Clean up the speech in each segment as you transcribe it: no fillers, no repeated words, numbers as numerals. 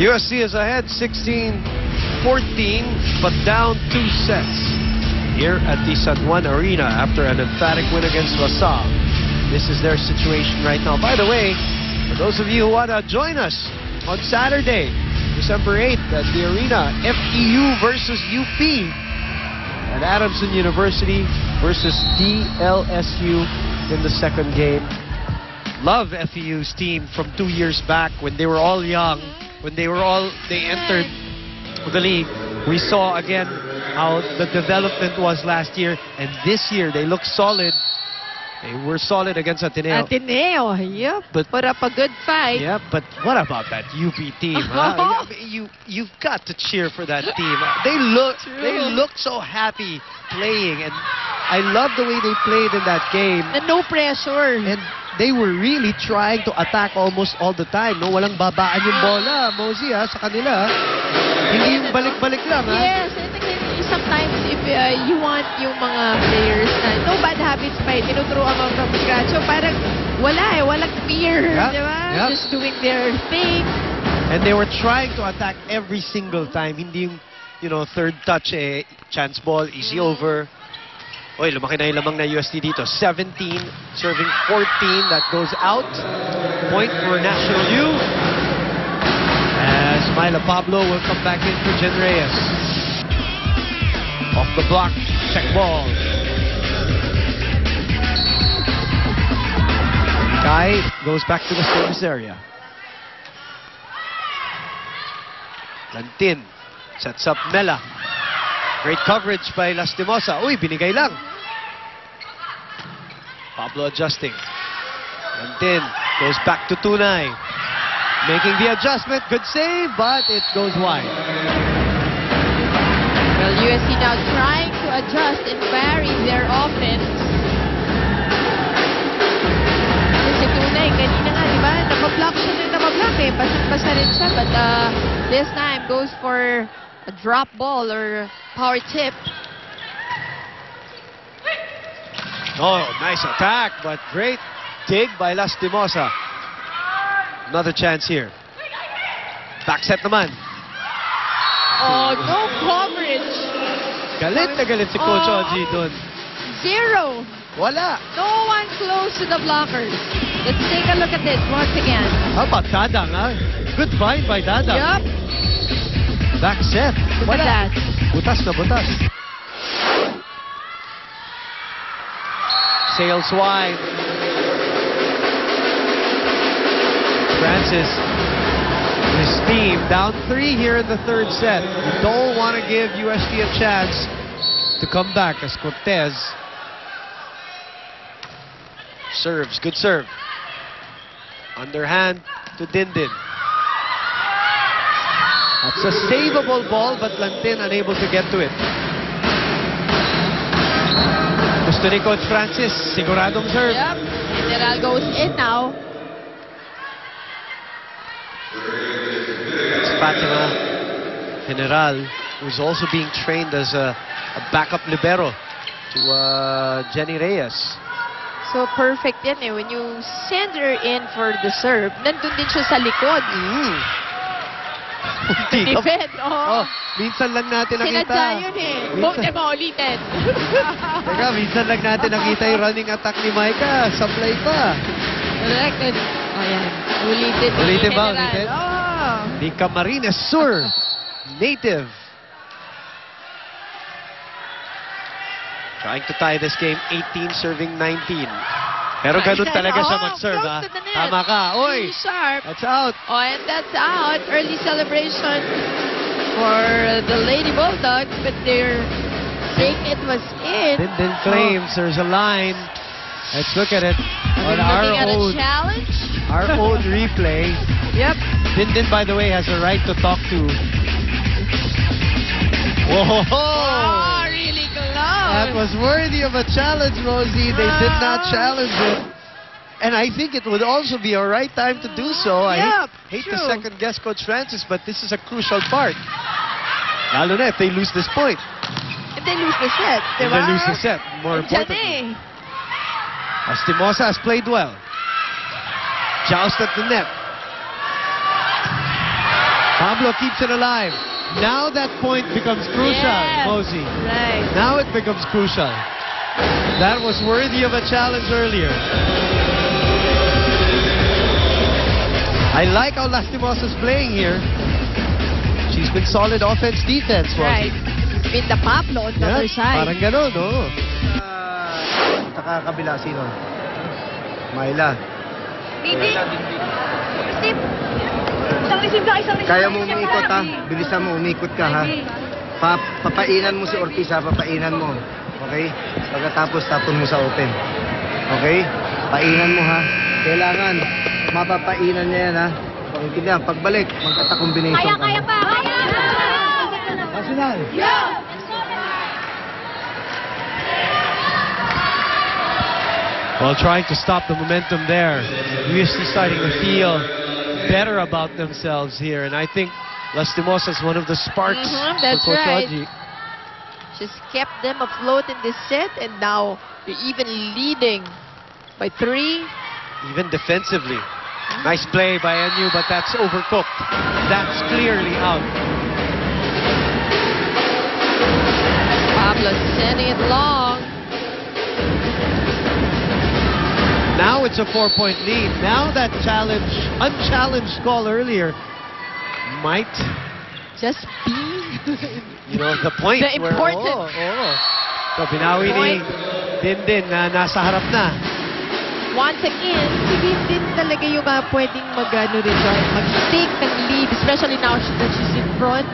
UST is ahead 16-14, but down 2 sets here at the San Juan Arena after an emphatic win against LaSalle. This is their situation right now. By the way, for those of you who want to join us on Saturday, December 8th at the arena, FEU versus UP at Adamson University versus DLSU in the second game. Love FEU's team from 2 years back when they were all young, when they entered the league. We saw again how the development was last year, and this year they look solid. They were solid against Ateneo. Yep. But put up a good fight. Yeah, but what about that UP team? Huh? You've got to cheer for that team. They look so happy playing, and I love the way they played in that game. And no pressure. And they were really trying to attack almost all the time. No, walang babaan yung bola, Mosey, sa kanila. Hindi yung balik-balik lang, ha? Yes, I think sometimes if you want yung mga players na no bad habits pa, tinuturuan mo from scratch. So parang walang fear, di ba? Yep. Just doing their thing. And they were trying to attack every single time. Hindi yung, third touch, chance ball, easy over. Oy, lumaki na yung lamang na UST dito. 17, serving 14. That goes out. Point for National U. As Myla Pablo will come back in for Jen Reyes. Off the block, check ball. Kai goes back to the service area. Lantin sets up Mela. Great coverage by Lastimosa. Uy, binigay lang. Pablo adjusting. Lantin goes back to Tunay. Making the adjustment. Good save, but it goes wide. Well, USC now trying to adjust and vary their offense. Kasi Tunay, kanina nga, di ba? Nakablock siya na nakablock eh. Basang-basa rin siya. But this time goes for a drop ball or power tip. Oh, nice attack, but great dig by Lastimosa. Another chance here. Back set naman. Oh, no coverage. Galit na galit si Coach Oji dun. 0. Wala. No one close to the blockers. Let's take a look at this once again. How about Dadang, ha? Good find by Dadang. Yup. Back set. Look at that. Butas na butas. Sails wide. Francis, his team down 3 here in the third set. You don't want to give UST a chance to come back as Cortez serves. Good serve. Underhand to Dindin. That's a savable ball, but Lantin unable to get to it. Gusto ni Coach Francis, siguradong serve. Yep. General goes in now. It's Fatima General, who's also being trained as a backup libero to Jenny Reyes. So perfect yan eh. When you send her in for the serve, nandun din siya sa likod. Defend. Oh, minsan lang natin nakita. Sinadya yun eh. Huwag na maulitin. Teka, minsan lang natin nakita yung running attack ni Micah. Supply pa. Correct. Oh, yan. Ulitin. Ulitin ba? Ulitin? Oh. Ni Camarines Sur. Native. Trying to tie this game, 18 serving 19. Pero ganun talaga siya mag-serve, ha? Tama ka. Oy! Sharp. That's out. Oh, and that's out. Early celebration for the Lady Bulldogs, but they're saying it was in. Dindin claims there's a line. Let's look at it on our own replay. Yep. Dindin, by the way, has a right to talk to. Whoa! Oh, really close. That was worthy of a challenge, Rosie. They did not challenge it. And I think it would also be a right time to do so. I hate to second guess Coach Francis, but this is a crucial part. Lalo na if they lose this point. And they lose the set. If they lose the set, more importantly. Lastimosa has played well. Joust at the net. Pablo keeps it alive. Now that point becomes crucial, Yes. Mosey. Right. Now it becomes crucial. That was worthy of a challenge earlier. I like how Lastimosa's playing here. She's been solid offense, defense. Right. It's been the Pablo on the other side. Parang ganon, no? Saka kabila, sino? Myla. Bibi. Steve. Isang receive ka, isang receive. Kaya mo umikot ha. Bilisan mo, umikot ka ha. Papainan mo si Ortiz ha, papainan mo. Okay? Pagkatapos tapon mo sa open. Okay? Painan mo ha. Kailangan mapapainan niya yan ha. Pagkintihan, pagbalik, magkata-combination ka. Kaya pa, kaya! National. Well, trying to stop the momentum there. UST starting to feel better about themselves here. And I think Lastimosa is one of the sparks That's for Coach right. Oji. Just kept them afloat in this set, and now they're even leading by 3. Even defensively. Nice play by NU, but that's overcooked. That's clearly out. Pablo sending it long. Now it's a 4-point lead. Now that unchallenged call earlier might Just be the point. The important. So binawi ni Dindin na nasa harap na. Once again, hindi din talaga yung pwedeng mag-take ng lead, especially now that she's in front.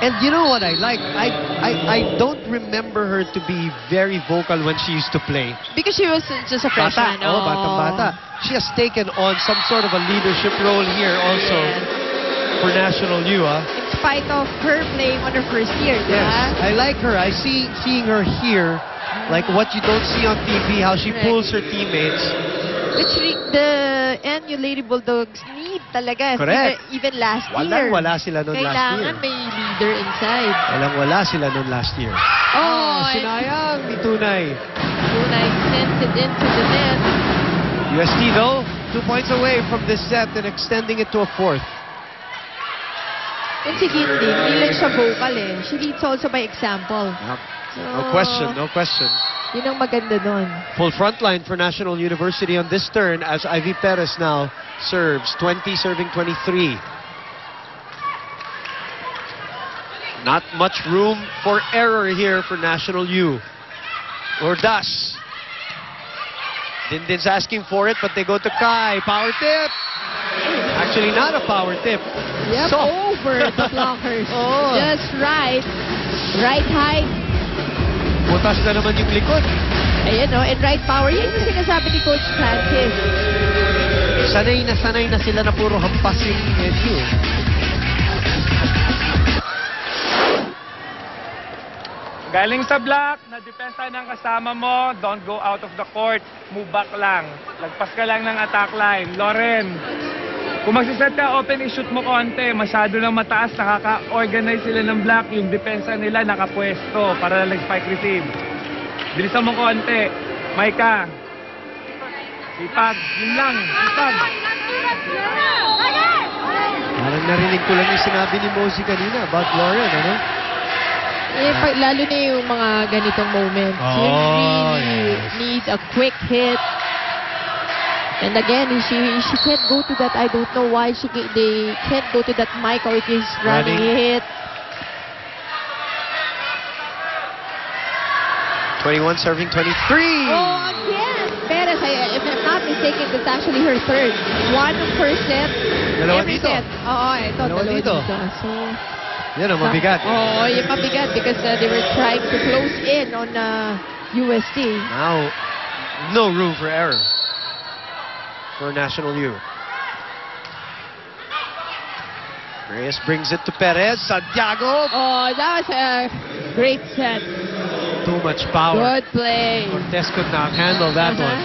And you know what I like? I don't remember her to be very vocal when she used to play. Because she was just a freshman. Batang-bata. She has taken on some sort of a leadership role here also for National U. In spite of her playing on her first year, Yes, I like her. I seeing her here, like what you don't see on TV, how she pulls her teammates. Which the NU Lady Bulldogs need talaga. Correct. Even last year. Wala sila noon last year. Kailangan may leader inside. Wala sila noon last year. Sinayang ni Tunay. Tunay sends it into the net. UST though, 2 points away from this set and extending it to a 4th. And si Gindi, hindi lang siya vocal eh. She leads also by example. No question. Yun ang maganda doon. Full front line for National University on this turn as Ivy Perez now serves. 20 serving 23. Not much room for error here for National U. Ordaz. Dindin's asking for it, but they go to Kai. Power tip. Actually, not a power tip. Yep, over the blockers. Just right. Right height. Butas na naman yung likod. Ayan o, and right power. Yan yung sinasabi ni Coach Francis. Sanay na sila na puro hampas yung NU. Galing sa block, na-depensa ng kasama mo, don't go out of the court. Move back lang. Lagpas ka lang ng attack line. Loren, kung magsiset ka, open i-shoot mo konti. Masyado lang mataas, nakaka-organize sila ng block. Yung depensa nila nakapwesto para lang spike receive. Bilisan mo konti. Maika. Ipag. Yun lang. Ipag. Parang narinig ko lang yung sinabi ni Mosey kanina about Lauren, ano? Lalo na yung mga ganitong moments. You really need a quick hit. And again, she can't go to that. I don't know why they can't go to that mic or it is running hit. 21 serving 23. Oh, again! Perez, if I'm not mistaken, that's actually her third. One of her set. Every dito. set. Ito. Dalawa dito. So, yan ang mabigat. yung mabigat because they were trying to close in on UST. Now, no room for error for National U. Reyes brings it to Perez. Santiago. Oh, that was a great set. Too much power. Good play. Cortez could not handle that one.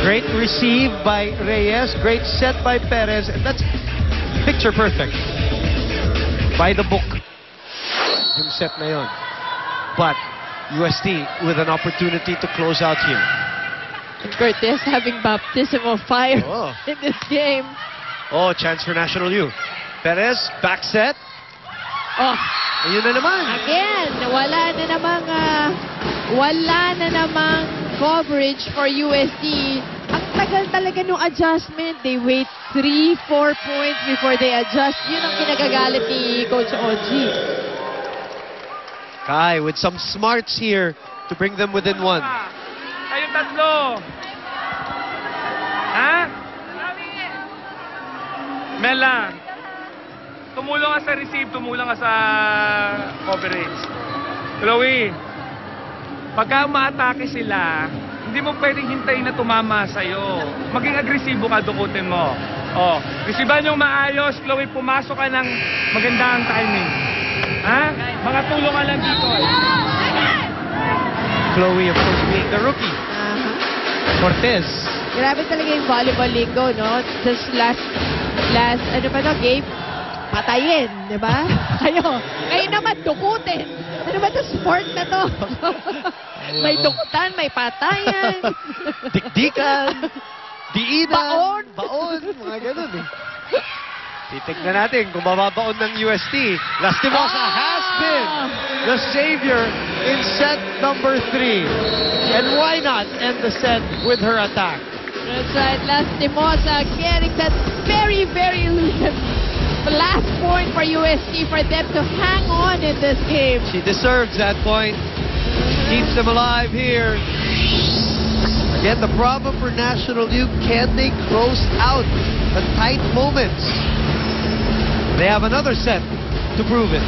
Great receive by Reyes. Great set by Perez. And that's picture perfect. By the book. Yung set na yun. But UST with an opportunity to close out here. And Cortez having baptism of fire in this game. Oh, chance for National U. Perez, back set. Oh, Ayun na naman. again, wala na namang coverage for UST. Ang tagal talaga nung adjustment. They wait 3-4 points before they adjust. Yun ang kinagagalit ni Coach Oji. Kai with some smarts here to bring them within one. Kayo tatlo. Ha? Mela, tumulong ka sa receive, tumulong ka sa coverage. Chloe, pagka umaatake sila, hindi mo pwedeng hintayin na tumama sa'yo. Maging agresibo ka, dukutin mo. Oh, resiban yung maayos, Chloe, pumasok ka ng magandang timing. Ha? Mga tulong ka lang dito. Chloe, of course, being the rookie. Cortez. Grabe talaga yung volleyball linggo, no? Just last, ano ba to, game? Patayin, di ba? Kayo naman, dukutin. Ano ba to, sport na to? May dukutan, may patayan. Dikdikan. Diinan. Baon. Baon. Mga ganun eh. Titignan natin kung mababaon ng UST. Lastimosa has been the savior in set number 3. And why not end the set with her attack? That's right, Lastimosa getting that very, very elusive last point for UST for them to hang on in this game. She deserves that point. Keeps them alive here. Again, the problem for National Duke, can they close out the tight moments? They have another set to prove it.